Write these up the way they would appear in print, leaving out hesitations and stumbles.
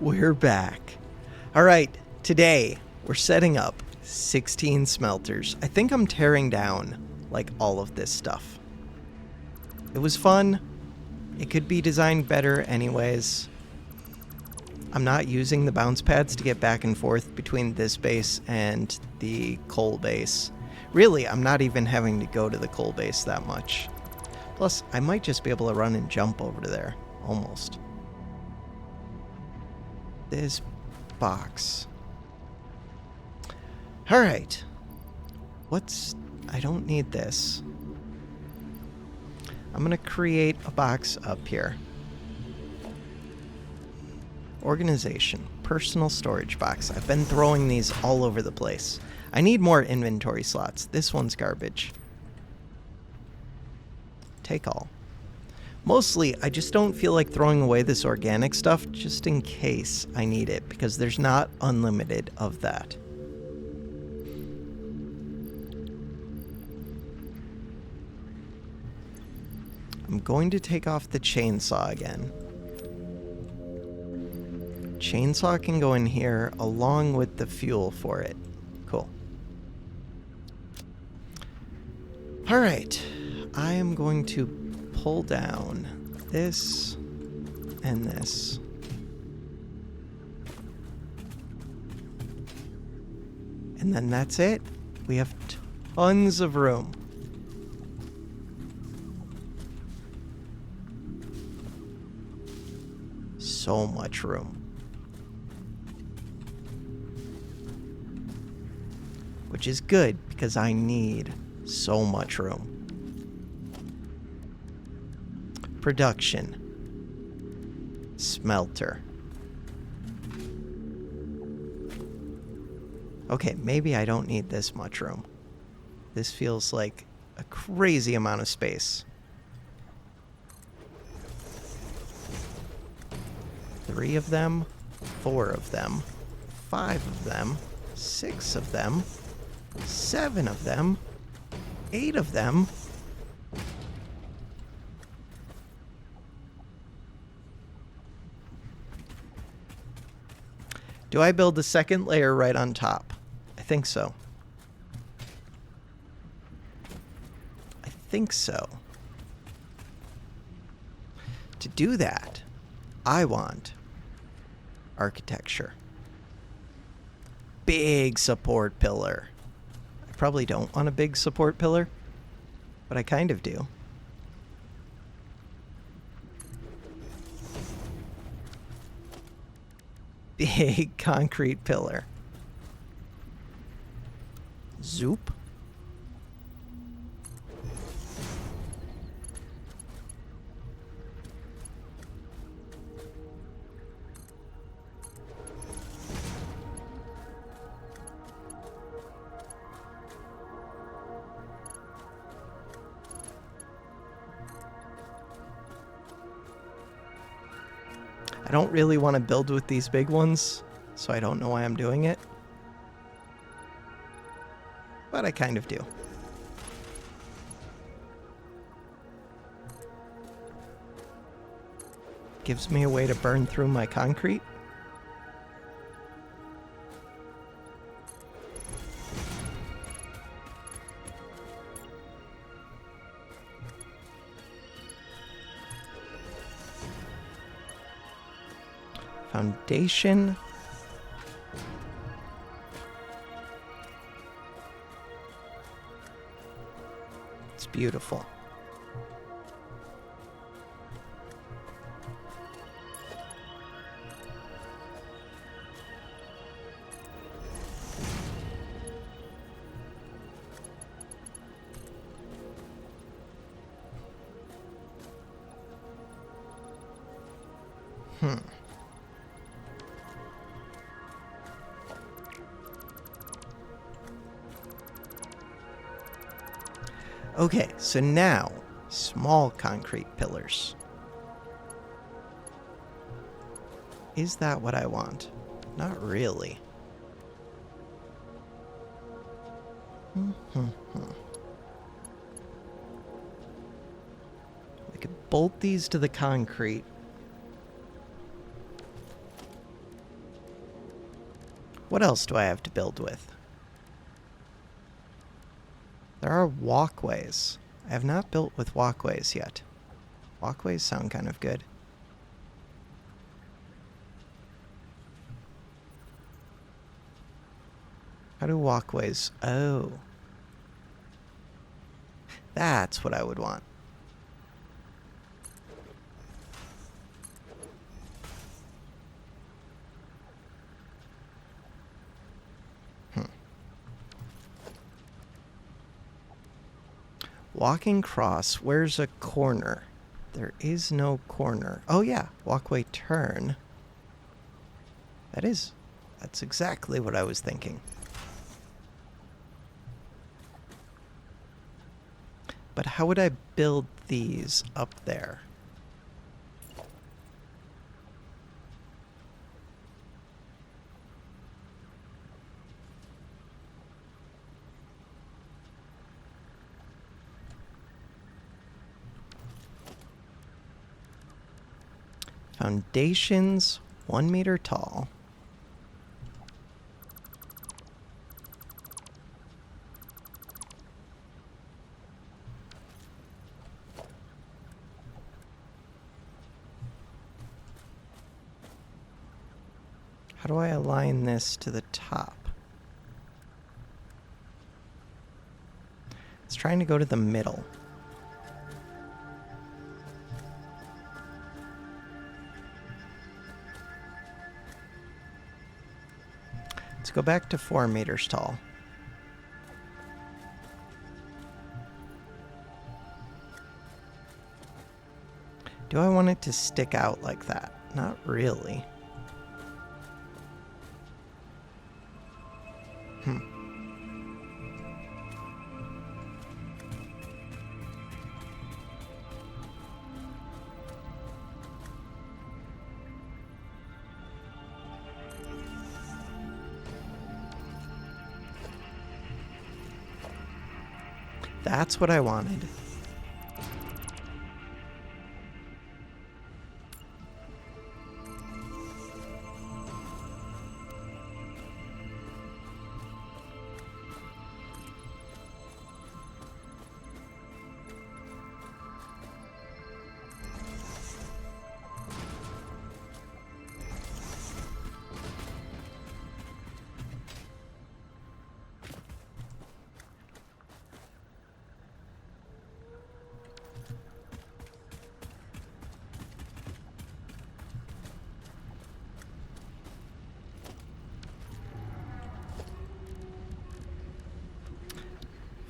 We're back. All right, today we're setting up 16 smelters. I think I'm tearing down like all of this stuff. It was fun. It could be designed better anyways. I'm not using the bounce pads to get back and forth between this base and the coal base. Really, I'm not even having to go to the coal base that much. Plus, I might just be able to run and jump over to there. Almost. This box. Alright. I don't need this. I'm gonna create a box up here. Organization. Personal storage box. I've been throwing these all over the place. I need more inventory slots. This one's garbage. Take all. Mostly, I just don't feel like throwing away this organic stuff just in case I need it, because there's not unlimited of that. I'm going to take off the chainsaw again. Chainsaw can go in here along with the fuel for it. Cool. Alright, I am going to pull down this and this. And then that's it. We have tons of room. So much room. Which is good because I need so much room. Production. Smelter. Okay, maybe I don't need this much room. This feels like a crazy amount of space. 3 of them, 4 of them, 5 of them, 6 of them, 7 of them, 8 of them. Do I build a second layer right on top? I think so. I think so. To do that, I want architecture. Big support pillar. I probably don't want a big support pillar, but I kind of do. Big concrete pillar. Zoop. I don't really want to build with these big ones, so I don't know why I'm doing it. But I kind of do. Gives me a way to burn through my concrete. Foundation. It's beautiful. Okay, so now, small concrete pillars. Is that what I want? Not really. We could bolt these to the concrete. What else do I have to build with? There are walkways. I have not built with walkways yet. Walkways sound kind of good. How do walkways... Oh. That's what I would want. Walking cross. Where's a corner? There is no corner. Oh yeah, walkway turn. That's exactly what I was thinking. But how would I build these up there? Foundations, 1 meter tall. How do I align this to the top? It's trying to go to the middle. Let's go back to 4 meters tall. Do I want it to stick out like that? Not really. That's what I wanted.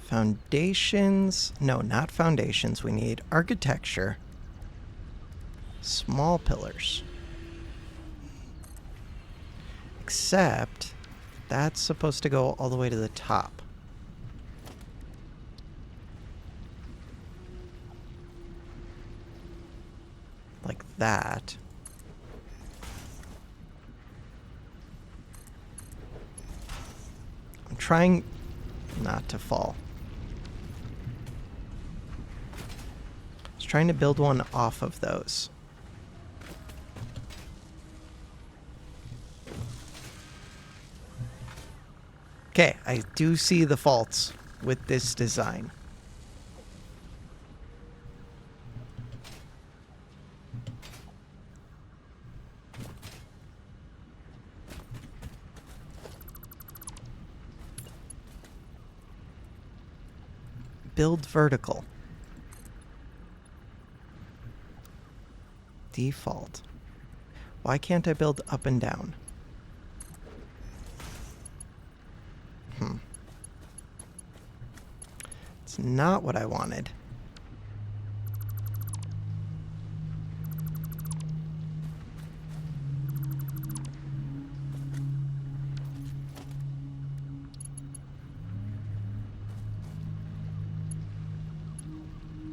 Foundations. No, not foundations. We need architecture. Small pillars. Except that's supposed to go all the way to the top. Like that. I'm trying not to fall. I was trying to build one off of those. Okay, I do see the faults with this design. Build vertical. Default. Why can't I build up and down? It's not what I wanted.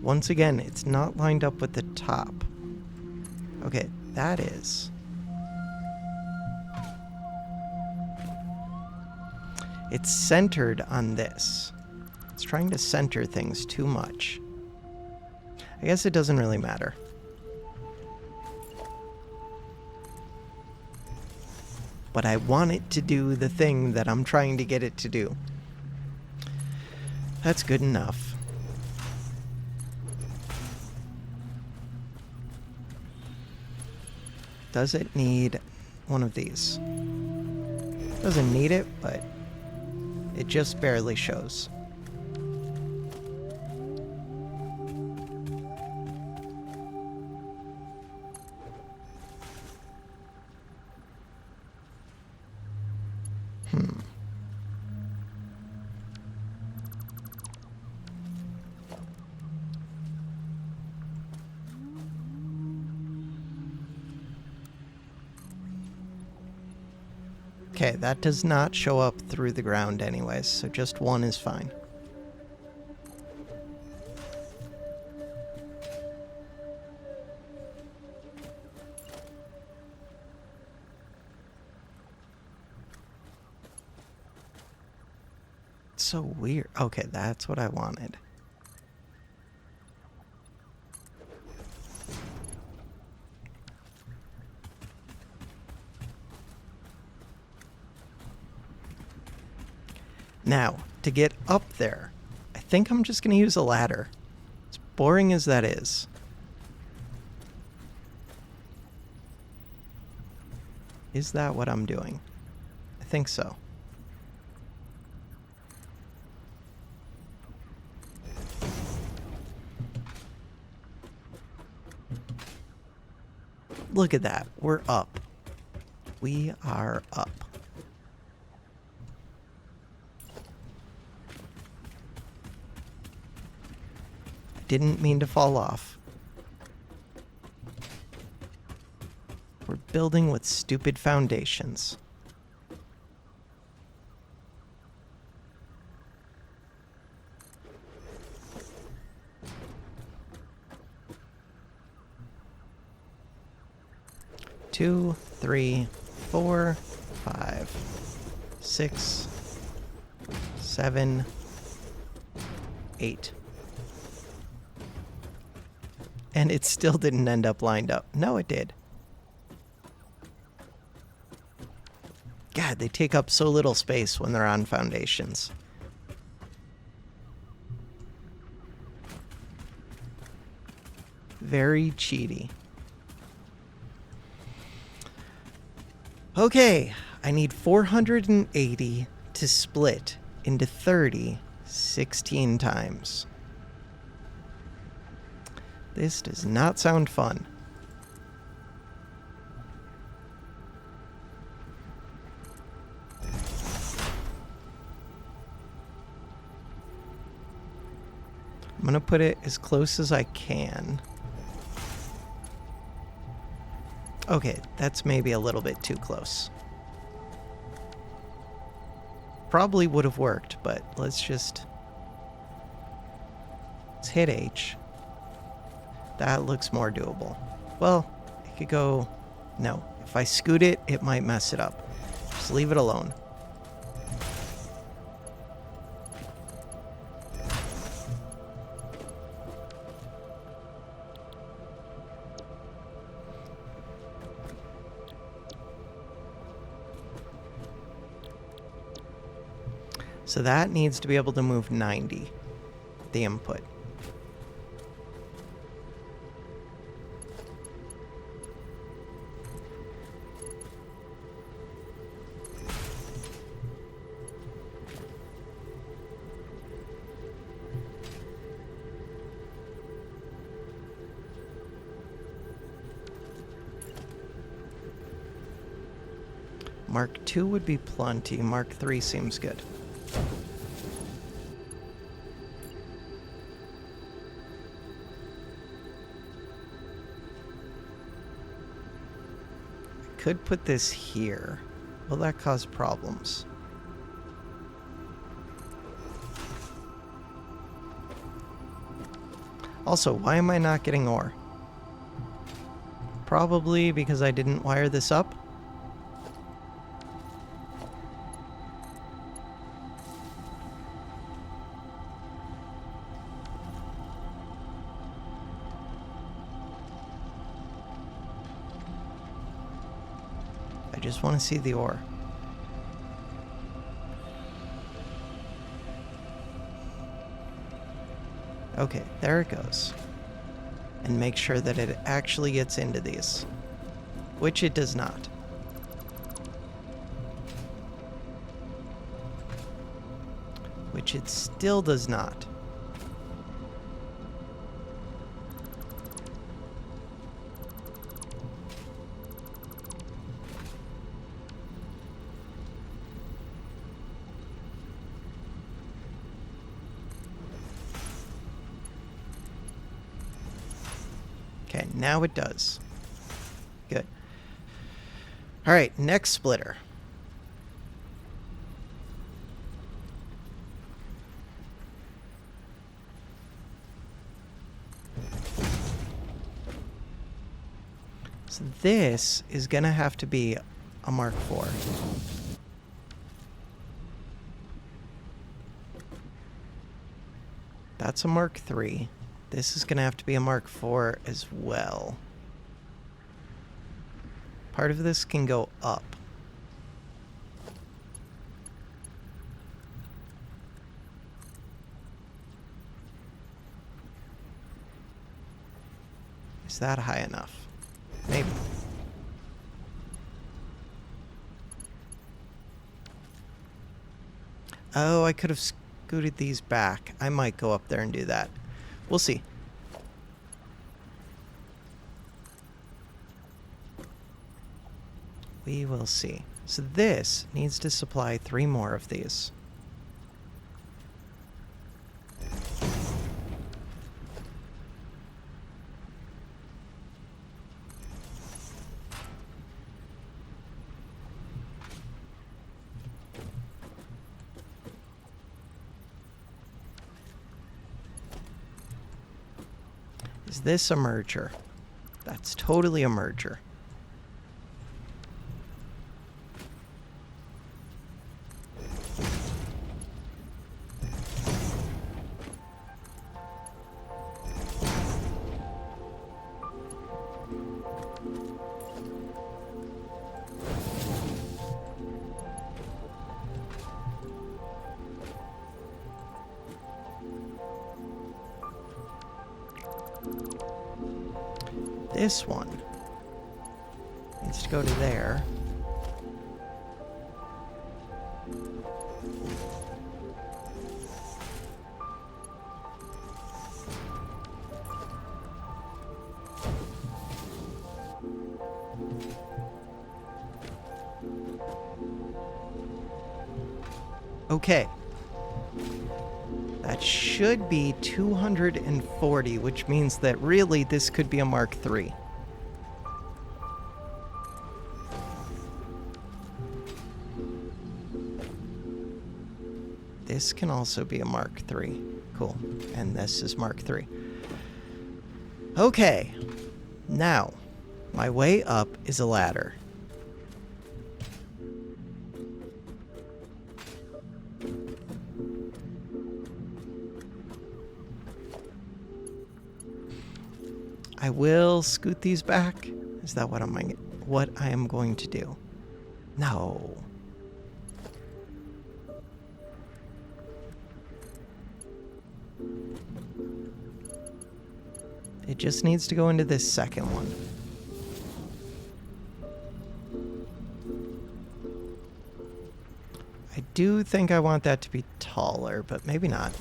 Once again, it's not lined up with the top. Okay, that is. It's centered on this. It's trying to center things too much. I guess it doesn't really matter. but I want it to do the thing that I'm trying to get it to do. That's good enough. Does it need one of these? Doesn't need it, but it just barely shows. Okay, that does not show up through the ground anyways, so just one is fine. It's so weird. Okay, that's what I wanted. Now, to get up there, I think I'm just going to use a ladder. As boring as that is. Is that what I'm doing? I think so. Look at that. We're up. We are up. Didn't mean to fall off. We're building with stupid foundations. Two, 3, 4, 5, 6, 7, 8. And it still didn't end up lined up. No, it did. God, they take up so little space when they're on foundations. Very cheaty. Okay, I need 480 to split into 30 16 times. This does not sound fun. I'm gonna put it as close as I can. Okay, that's maybe a little bit too close. Probably would have worked, but let's hit H. That looks more doable. Well, it could go... No, if I scoot it, it might mess it up. Just leave it alone. So that needs to be able to move 90, the input. Mark II would be plenty. Mark III seems good. Could put this here. Will that cause problems? Also, why am I not getting ore? Probably because I didn't wire this up. I just want to see the ore. Okay, there it goes. And make sure that it actually gets into these. Which it does not. Which it still does not. Okay, now it does. Good. All right, next splitter. So this is going to have to be a Mark IV. That's a Mark III. This is going to have to be a Mark IV as well. Part of this can go up. Is that high enough? Maybe. Oh, I could have scooted these back. I might go up there and do that. We'll see. We will see. So this needs to supply 3 more of these. Is this a merger? That's totally a merger. This one needs to go to there. Okay. That should be 240, which means that really this could be a Mark III. This can also be a Mark III. Cool. And this is Mark III. Okay. Now, my way up is a ladder. I will scoot these back. Is that what I am going to do? No. It just needs to go into this second one. I do think I want that to be taller, but maybe not.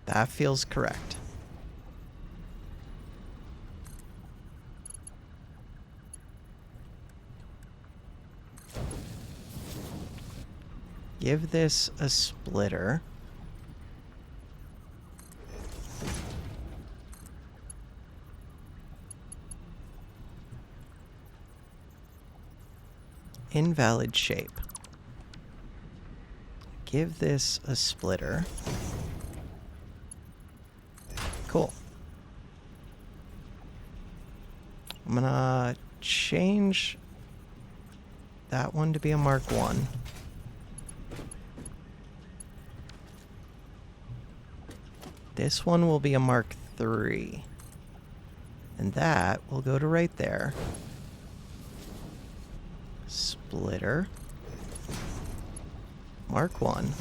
That feels correct. Give this a splitter. Invalid shape. Give this a splitter. Cool. I'm gonna change that one to be a Mark 1. This one will be a Mark 3. And that will go to right there. Splitter. Mark 1.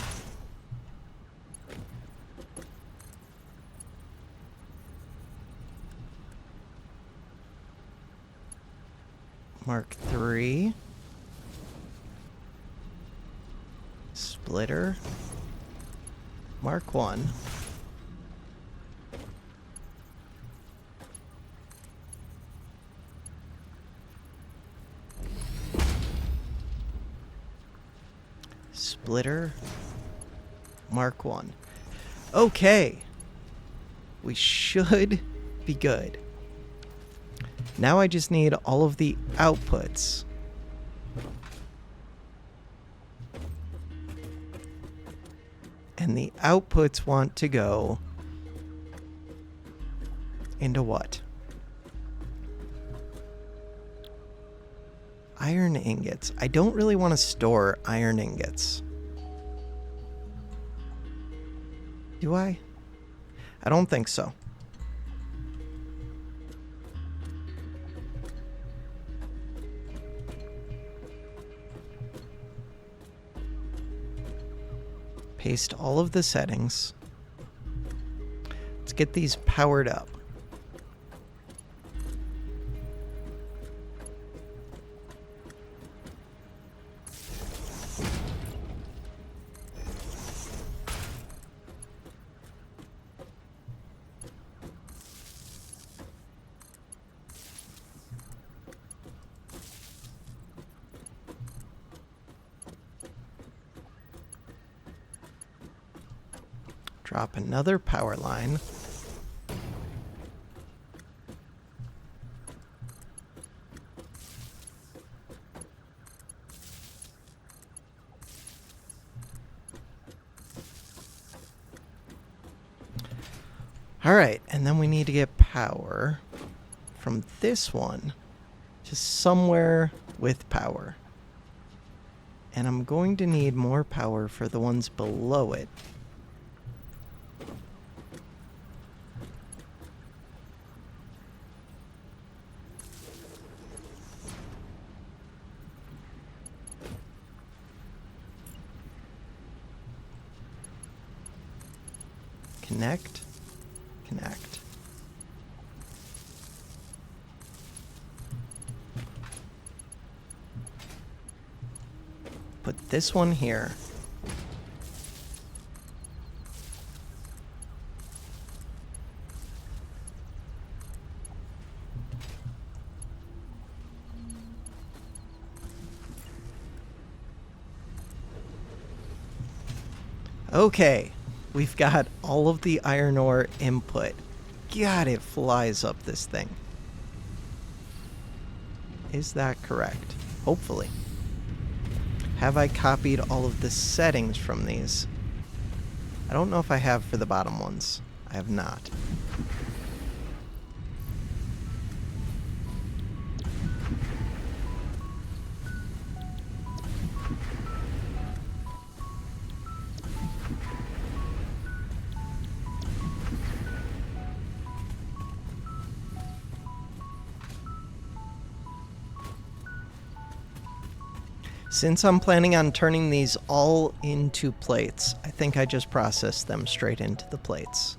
Mark 3. Splitter. Mark 1. Splitter. Mark 1. Okay. We should be good. Now I just need all of the outputs. And the outputs want to go into what? Iron ingots. I don't really want to store iron ingots. Do I? I don't think so. Paste all of the settings. Let's get these powered up. Drop another power line. All right, and then we need to get power from this one to somewhere with power. And I'm going to need more power for the ones below it. Connect, connect. Put this one here. Okay. We've got all of the iron ore input. God, it flies up this thing. Is that correct? Hopefully. Have I copied all of the settings from these? I don't know if I have for the bottom ones. I have not. Since I'm planning on turning these all into plates, I think I just process them straight into the plates.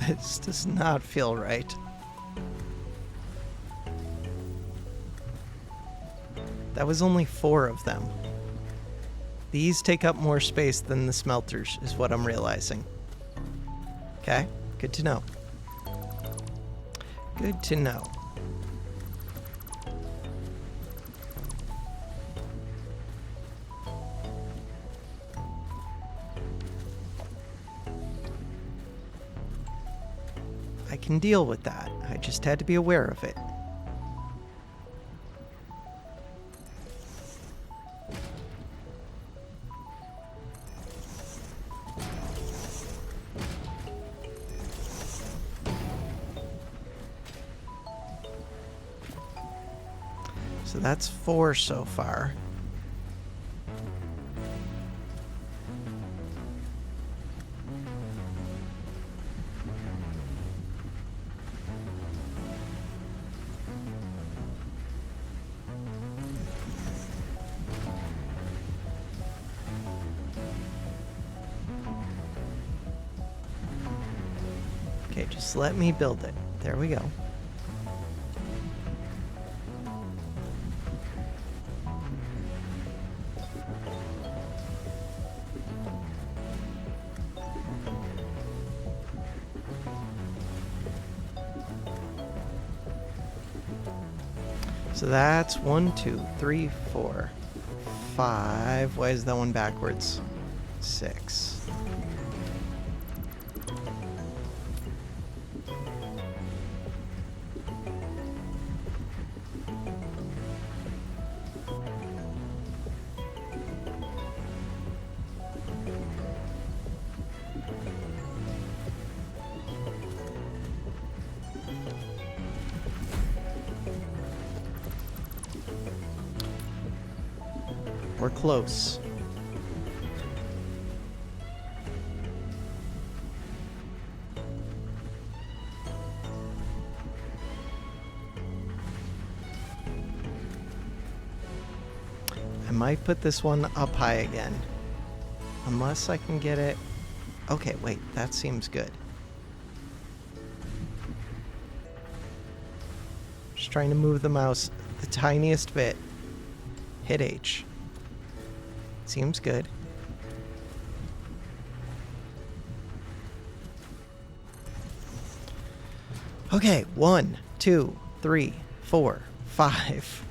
This does not feel right. That was only 4 of them. These take up more space than the smelters, is what I'm realizing. Okay, good to know. Good to know. I can deal with that. I just had to be aware of it. So that's 4 so far. Okay, just let me build it. There we go. So that's 1, 2, 3, 4, 5. Why is that one backwards? 6. We're close. I might put this one up high again. Unless I can get it... Okay, wait, that seems good. Just trying to move the mouse the tiniest bit. Hit H. Seems good. Okay, 1, 2, 3, 4, 5.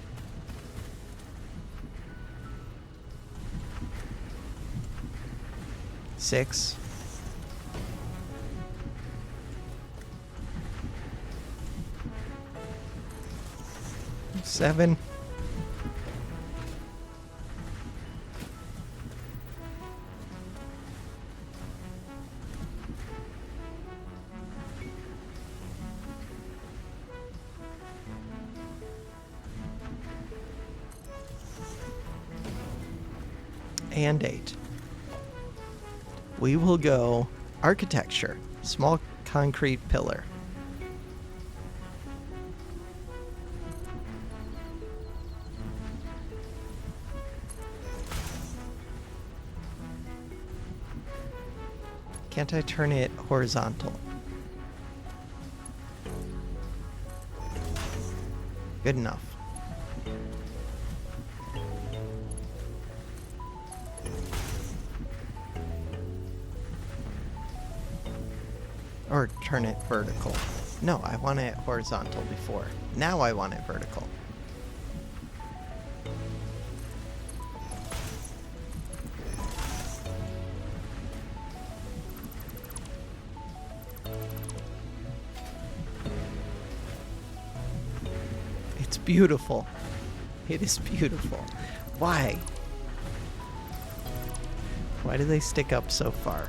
Six. 7. 8. We will go architecture, small concrete pillar. Can't I turn it horizontal? Good enough. Or turn it vertical. No, I want it horizontal before. Now I want it vertical. It's beautiful. It is beautiful. Why? Why do they stick up so far?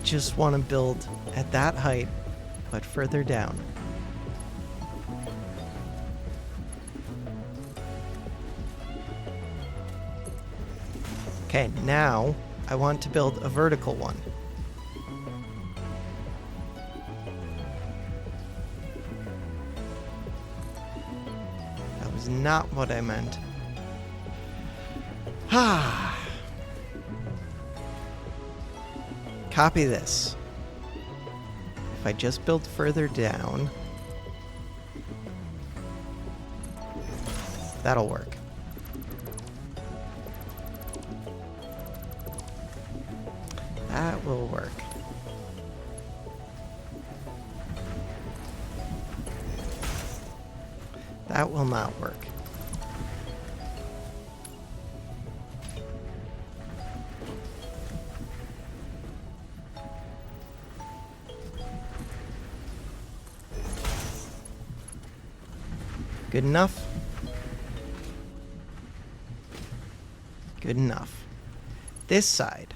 Just want to build at that height, but further down. Okay, now I want to build a vertical one. That was not what I meant. Copy this. if I just build further down, that'll work. That will work. That will not work. Good enough? Good enough. This side.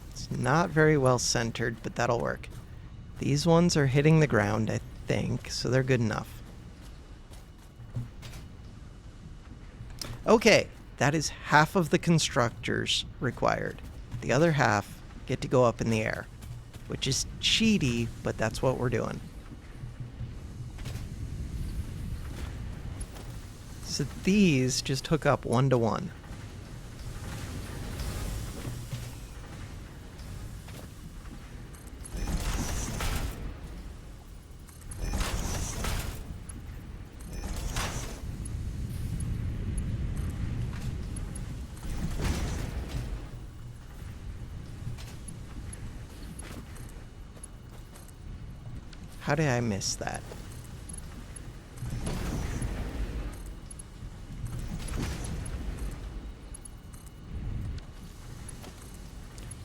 It's not very well centered, but that'll work. These ones are hitting the ground, I think, so they're good enough. Okay, that is half of the constructors required. The other half get to go up in the air, which is cheaty, but that's what we're doing. So these just hook up 1-to-1. How did I miss that?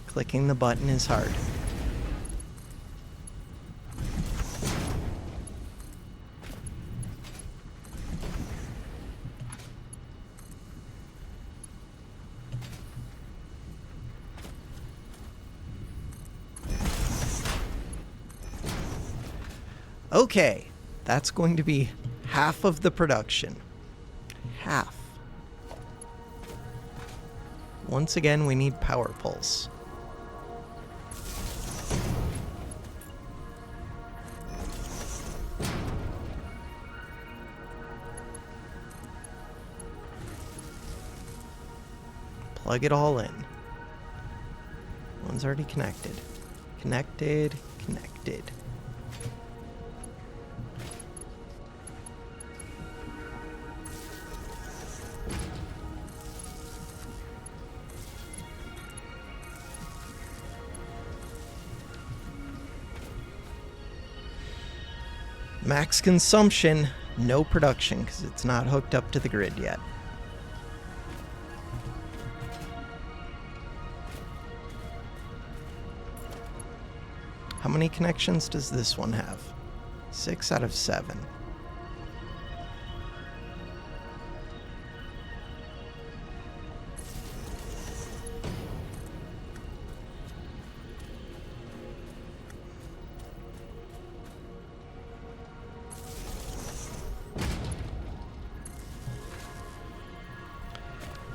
Clicking the button is hard. Okay, that's going to be half of the production. Half. Once again, we need power pulse. Plug it all in. One's already connected. Connected, connected. Max consumption, no production, because it's not hooked up to the grid yet. How many connections does this one have? 6 out of 7.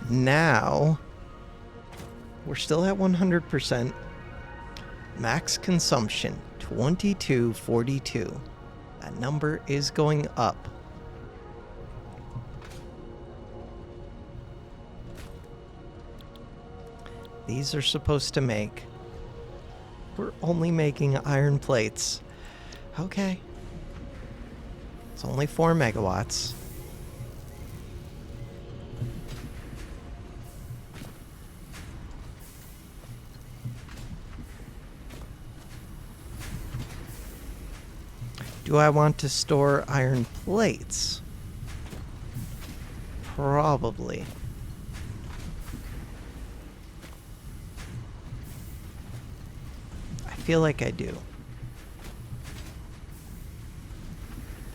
Now, we're still at 100%. Max consumption, 2242. That number is going up. These are supposed to make... We're only making iron plates. Okay. It's only 4 megawatts. Do I want to store iron plates? Probably. I feel like I do.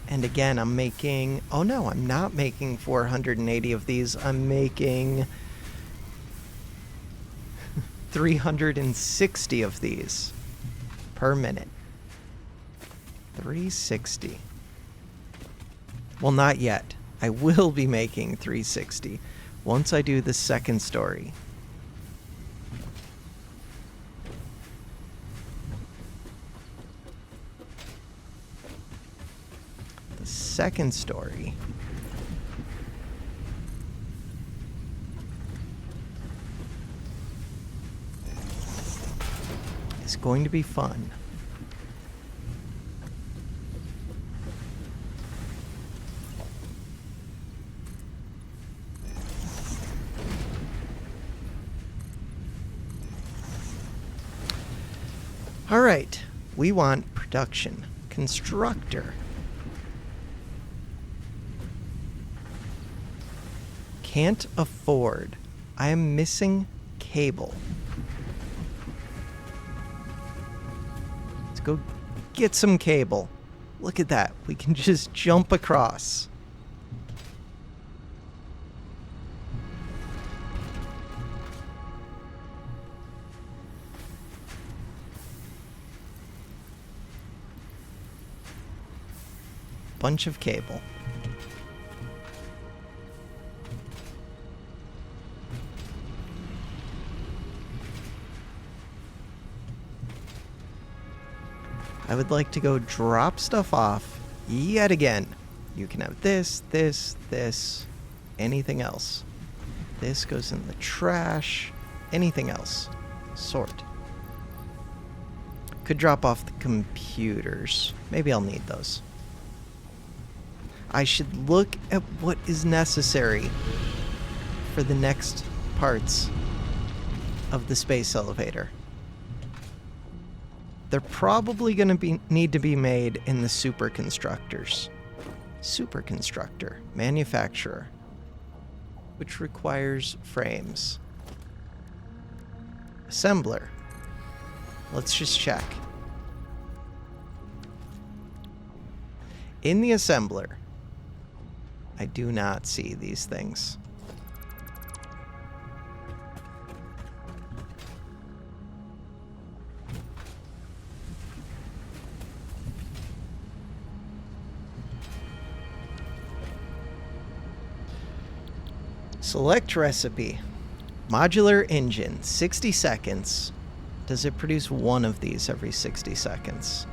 And again, I'm making... Oh no, I'm not making 480 of these. I'm making 360 of these per minute. 360. Well, not yet. I will be making 360 once I do the second story. second story. Is going to be fun. All right, we want production. Constructor. Can't afford. I am missing cable. Let's go get some cable. Look at that. We can just jump across. Bunch of cable. I would like to go drop stuff off yet again. You can have this, this, this, anything else. This goes in the trash. Anything else. Sort. Could drop off the computers. Maybe I'll need those. I should look at what is necessary for the next parts of the space elevator. They're probably going to need to be made in the superconstructors. Superconstructor, manufacturer, which requires frames. Assembler. Let's just check. In the assembler, I do not see these things. Select recipe. Modular engine, 60 seconds. Does it produce one of these every 60 seconds?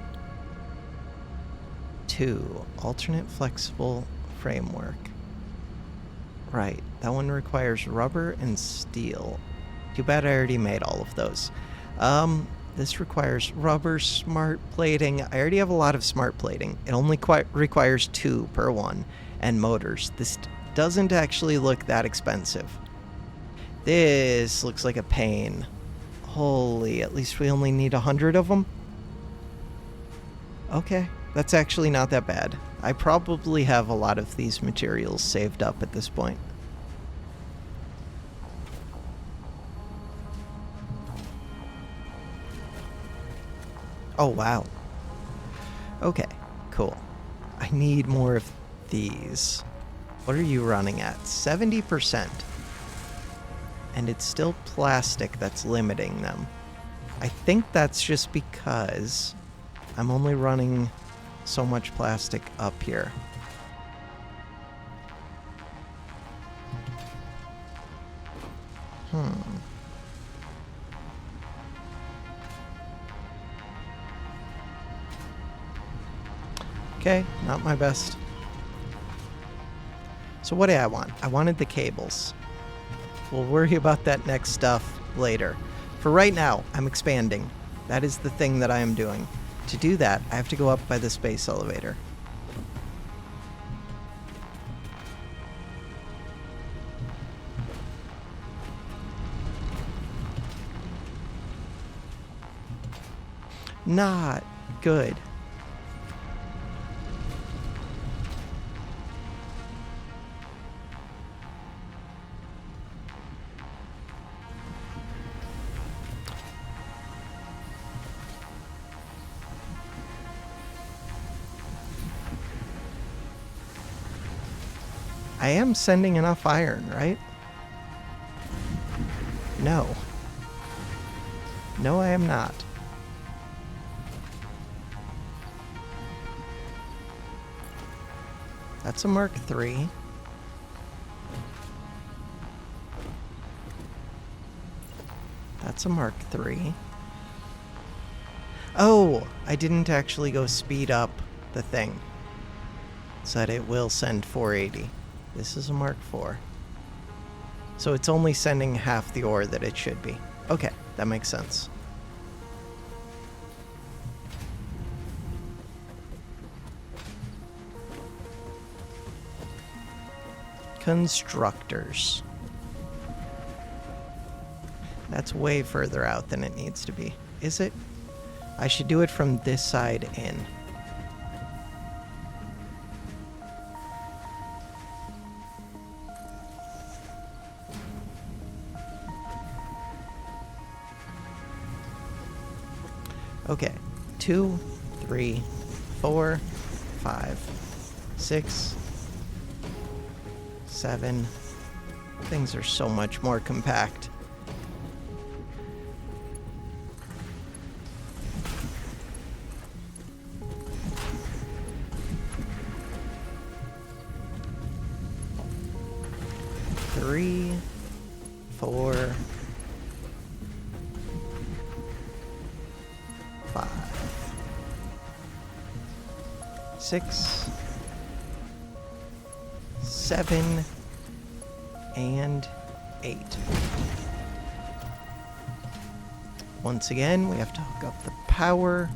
2. Alternate flexible framework. Right, that one requires rubber and steel. Too bad I already made all of those. This requires rubber, smart plating. I already have a lot of smart plating. It only requires 2 per one. And motors. This doesn't actually look that expensive. This looks like a pain. Holy, at least we only need 100 of them? Okay, that's actually not that bad. I probably have a lot of these materials saved up at this point. Oh, wow. Okay, cool. I need more of these. What are you running at? 70%. And it's still plastic that's limiting them. I think that's just because I'm only running so much plastic up here. Okay, not my best. So what do I want? I wanted the cables. We'll worry about that next stuff later. For right now, I'm expanding. That is the thing that I am doing. To do that, I have to go up by the space elevator. Not good. I am sending enough iron, right? No. No, I am not. That's a Mark III. That's a Mark III. Oh, I didn't actually go speed up the thing. so that it will send 480. This is a Mark IV. So it's only sending half the ore that it should be. Okay, that makes sense. Constructors. That's way further out than it needs to be. Is it? I should do it from this side in. Okay. 2, 3, 4, 5, 6, 7. Things are so much more compact. Three, 4, 5, 6, 7, and 8. Once again, we have to hook up the power.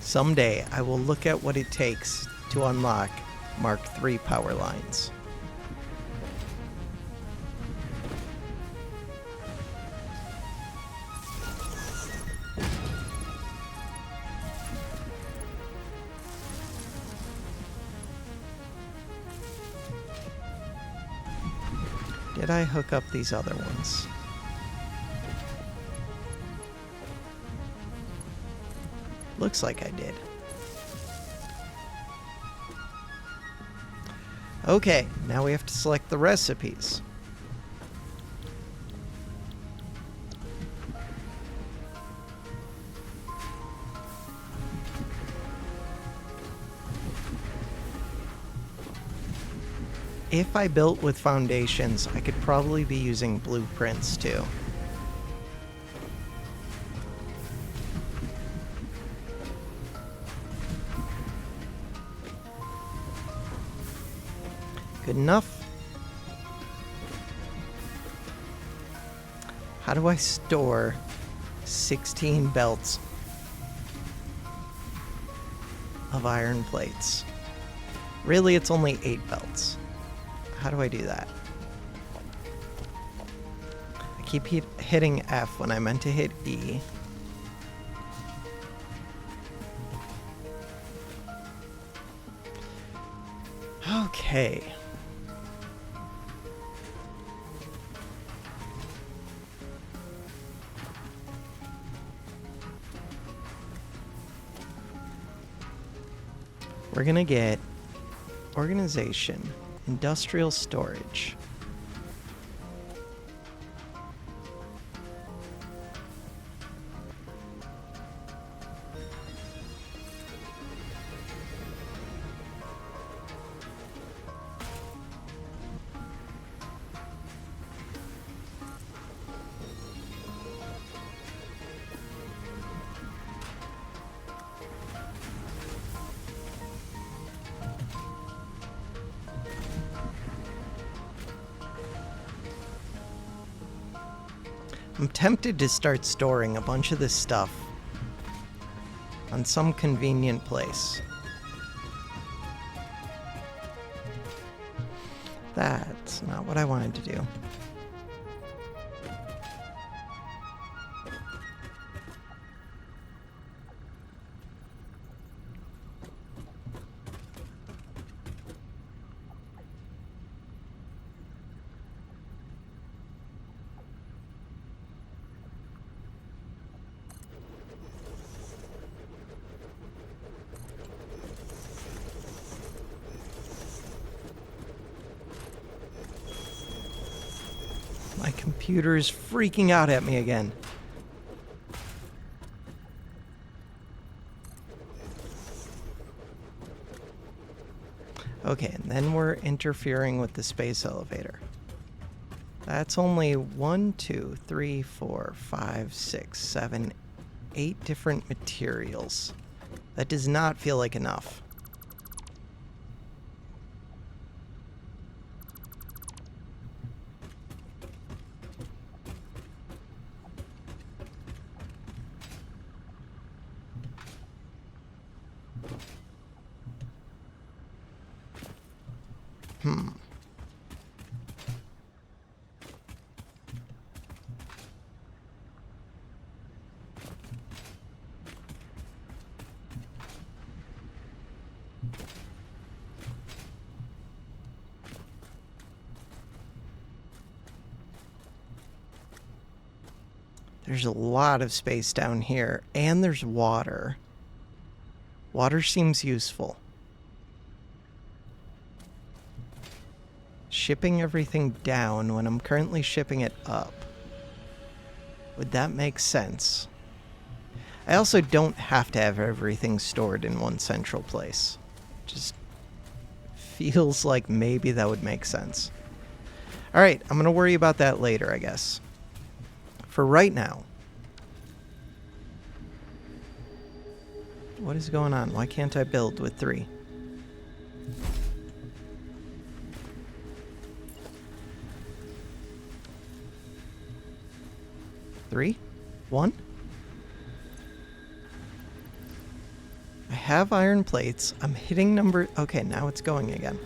Someday, I will look at what it takes to unlock Mark III power lines. Did I hook up these other ones? Looks like I did. Okay, now we have to select the recipes. If I built with foundations, I could probably be using blueprints too. Good enough. How do I store 16 belts of iron plates? Really, it's only 8 belts. How do I do that? I keep hitting F when I meant to hit E. Okay. We're gonna get organization, industrial storage. I'm tempted to start storing a bunch of this stuff on some convenient place. That's not what I wanted to do. My computer is freaking out at me again. Okay, and then we're interfering with the space elevator. That's only 1, 2, 3, 4, 5, 6, 7, 8 different materials. That does not feel like enough. There's a lot of space down here, and there's water. Water seems useful. Shipping everything down when I'm currently shipping it up. Would that make sense? I also don't have to have everything stored in one central place. Just feels like maybe that would make sense. Alright, I'm going to worry about that later, I guess. For right now. What is going on? Why can't I build with 3? Three? 1? I have iron plates. I'm hitting number... Okay, now it's going again.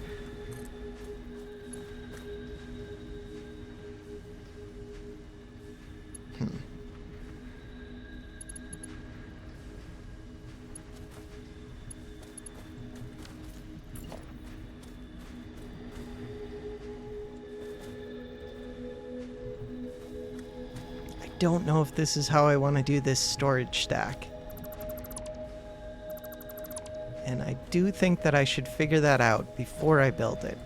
Don't know if this is how I want to do this storage stack. And I do think that I should figure that out before I build it.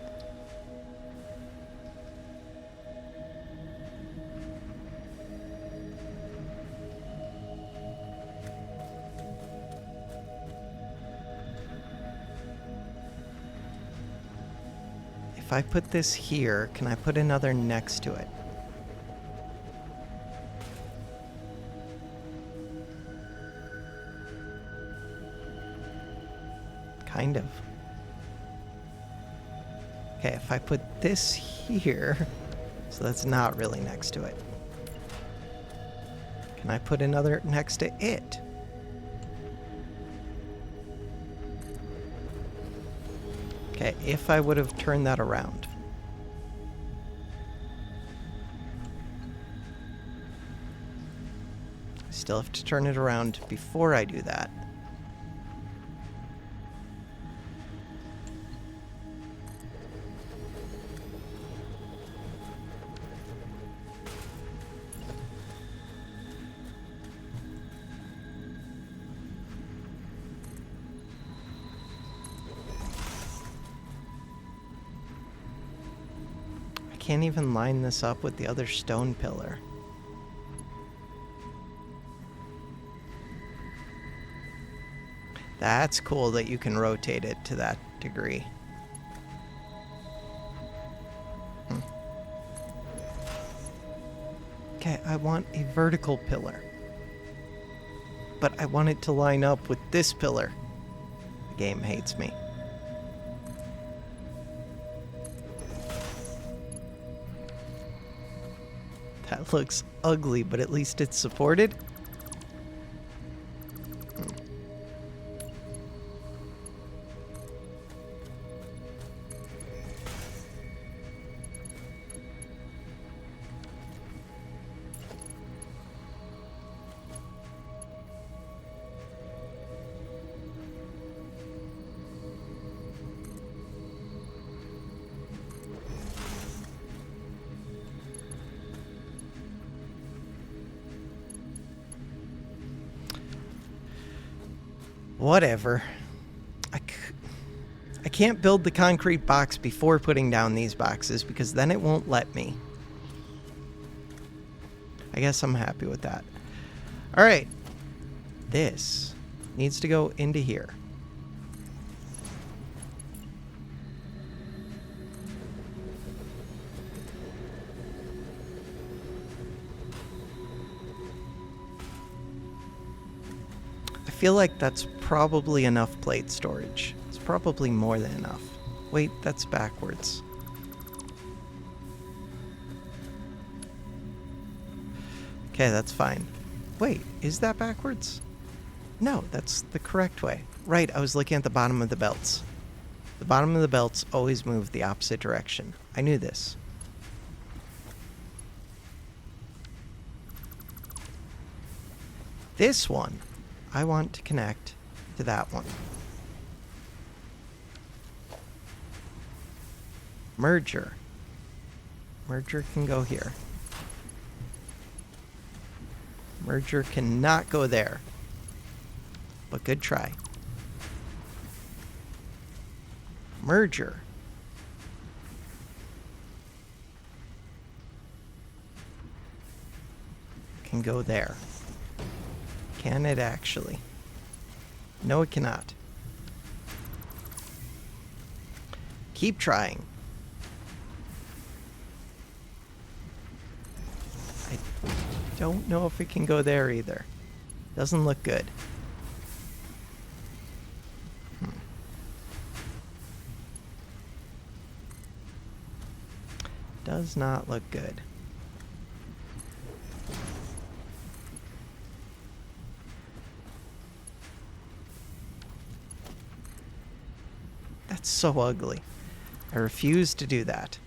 If I put this here, can I put another next to it? Kind of. Okay, if I put this here, so that's not really next to it. Can I put another next to it? Okay, if I would have turned that around. I still have to turn it around before I do that. Can't even line this up with the other stone pillar. That's cool that you can rotate it to that degree. Okay, I want a vertical pillar. But I want it to line up with this pillar. The game hates me. That looks ugly, but at least it's supported. Whatever. I can't build the concrete box before putting down these boxes because then it won't let me. I guess I'm happy with that. Alright. This needs to go into here. feel like that's probably enough plate storage. It's probably more than enough. Wait, that's backwards. Okay, that's fine. Wait, is that backwards? No, that's the correct way. Right, I was looking at the bottom of the belts. The bottom of the belts always move the opposite direction. I knew this. This one, I want to connect to that one. Merger. Merger can go here. Merger cannot go there. But good try. Merger. Can go there. Can it actually? No, it cannot. Keep trying. I don't know if it can go there either. Doesn't look good. Does not look good. That's so ugly. I refuse to do that.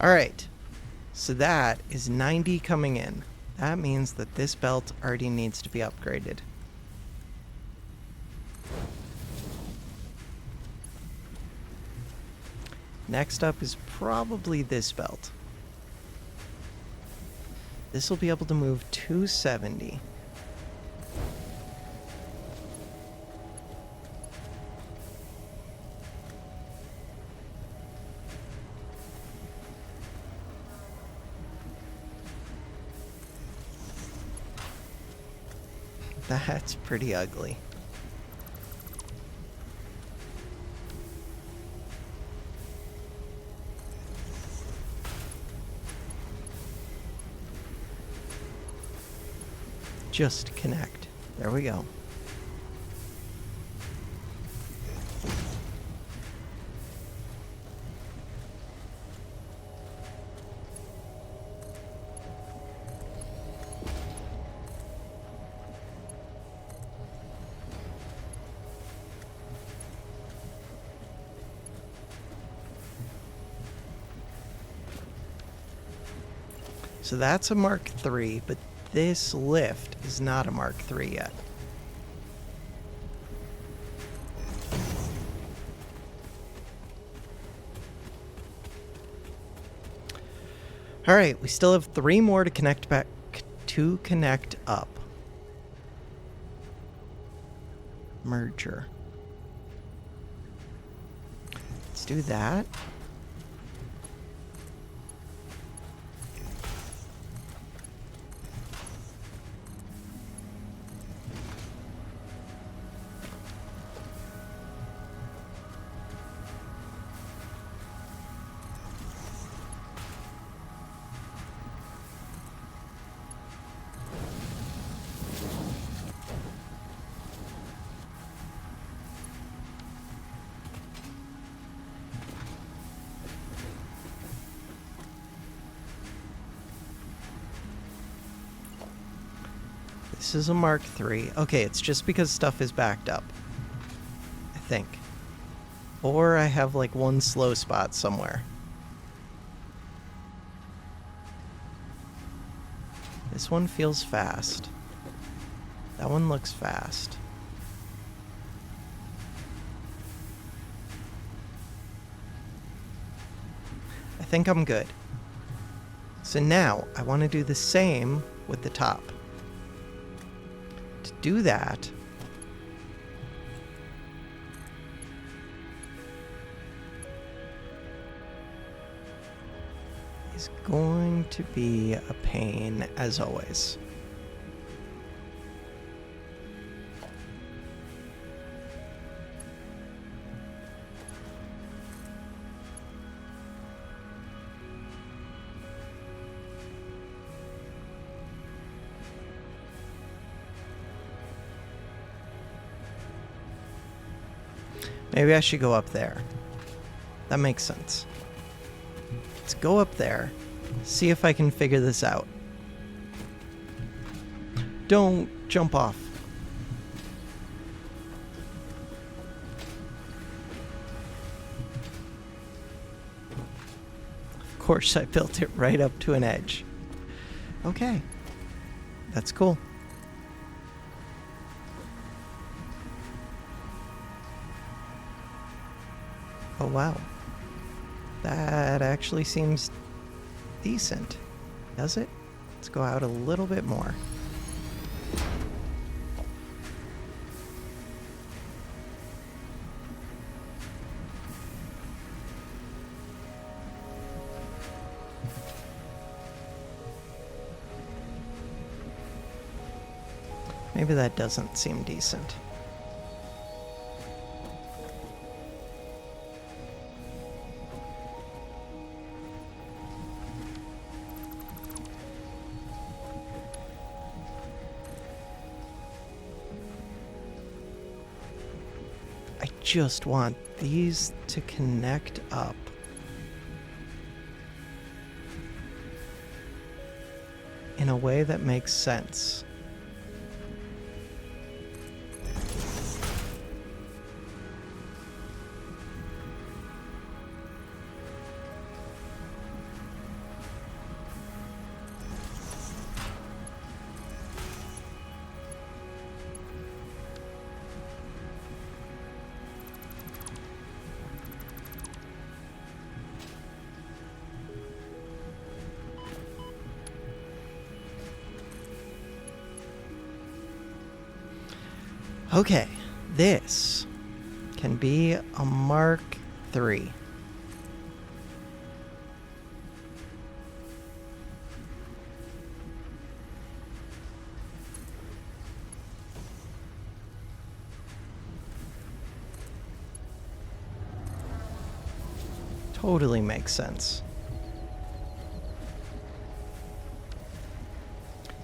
Alright, so that is 90 coming in. That means that this belt already needs to be upgraded. Next up is probably this belt. This will be able to move 270. That's pretty ugly. Just connect. There we go. So that's a Mark III, but this lift is not a Mark III yet. All right, we still have 3 more to connect up. Merger. Let's do that. This is a Mark III. Okay, it's just because stuff is backed up. I think. Or I have like one slow spot somewhere. This one feels fast. That one looks fast. I think I'm good. So now I want to do the same with the top. To do that, going to be a pain, as always. Maybe I should go up there. That makes sense. Let's go up there, see if I can figure this out. Don't jump off. Of course, I built it right up to an edge. Okay, that's cool. Oh wow, that actually seems decent, does it? Let's go out a little bit more. Maybe that doesn't seem decent. I just want these to connect up. In a way that makes sense. Okay, this can be a Mark III. Totally makes sense.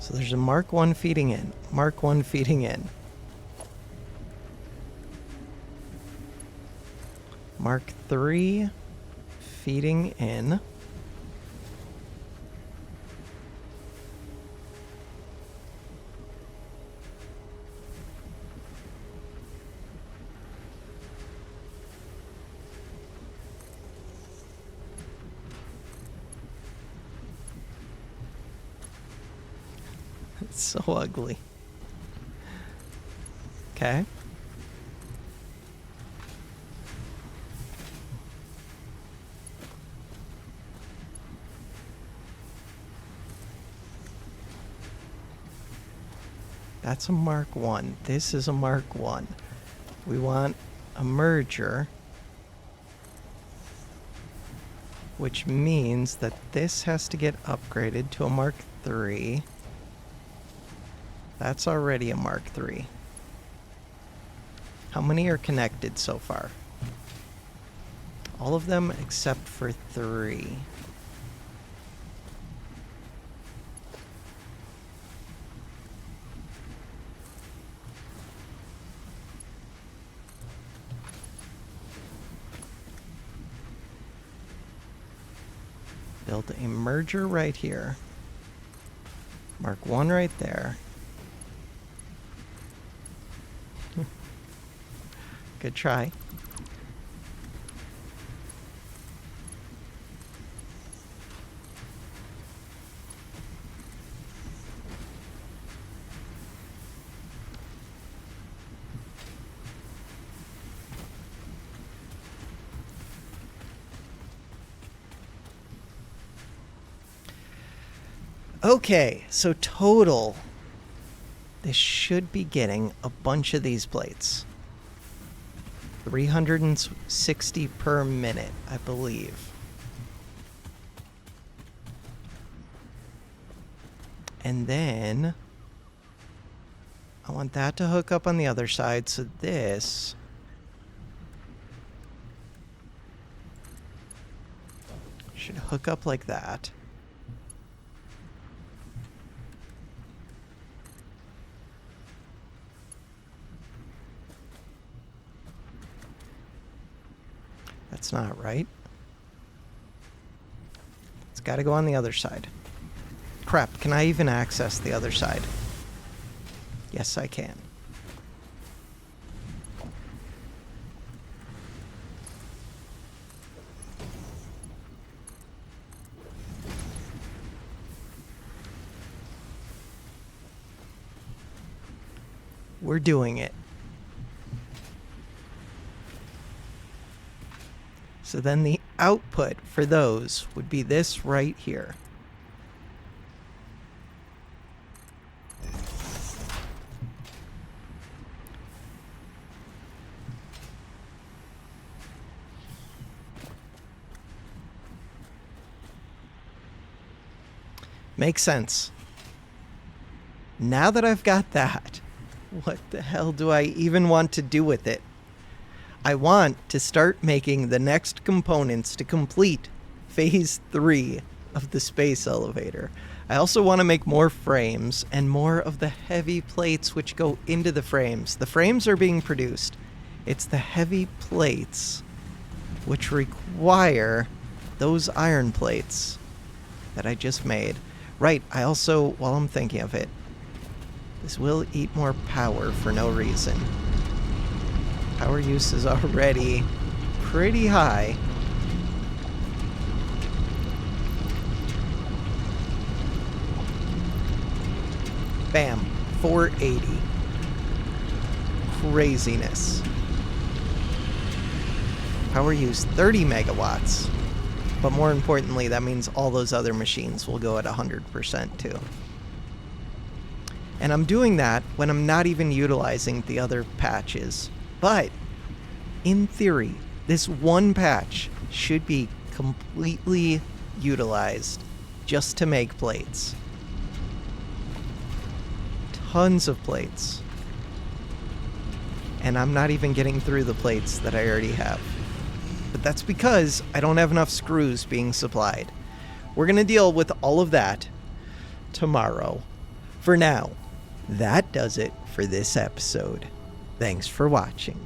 So there's a Mark I feeding in, Mark I feeding in. Mark III feeding in. It's so ugly. Okay. That's a Mark I. This is a Mark I. We want a merger, which means that this has to get upgraded to a Mark III. That's already a Mark III. How many are connected so far? All of them except for 3. Build a merger right here. Mark I right there. Good try. Okay, so total, this should be getting a bunch of these plates. 360 per minute, I believe. And then I want that to hook up on the other side, so this should hook up like that. That's not right. It's got to go on the other side. Crap, can I even access the other side? Yes, I can. We're doing it. So then the output for those would be this right here. Makes sense. Now that I've got that, what the hell do I even want to do with it? I want to start making the next components to complete phase 3 of the space elevator. I also want to make more frames and more of the heavy plates which go into the frames. The frames are being produced. It's the heavy plates which require those iron plates that I just made. Right, I also, while I'm thinking of it, this will eat more power for no reason. Power use is already pretty high. Bam, 480. Craziness. Power use 30 megawatts. But more importantly, that means all those other machines will go at 100% too. And I'm doing that when I'm not even utilizing the other patches. But, in theory, this one patch should be completely utilized just to make plates. Tons of plates. And I'm not even getting through the plates that I already have. But that's because I don't have enough screws being supplied. We're going to deal with all of that tomorrow. For now, that does it for this episode. Thanks for watching.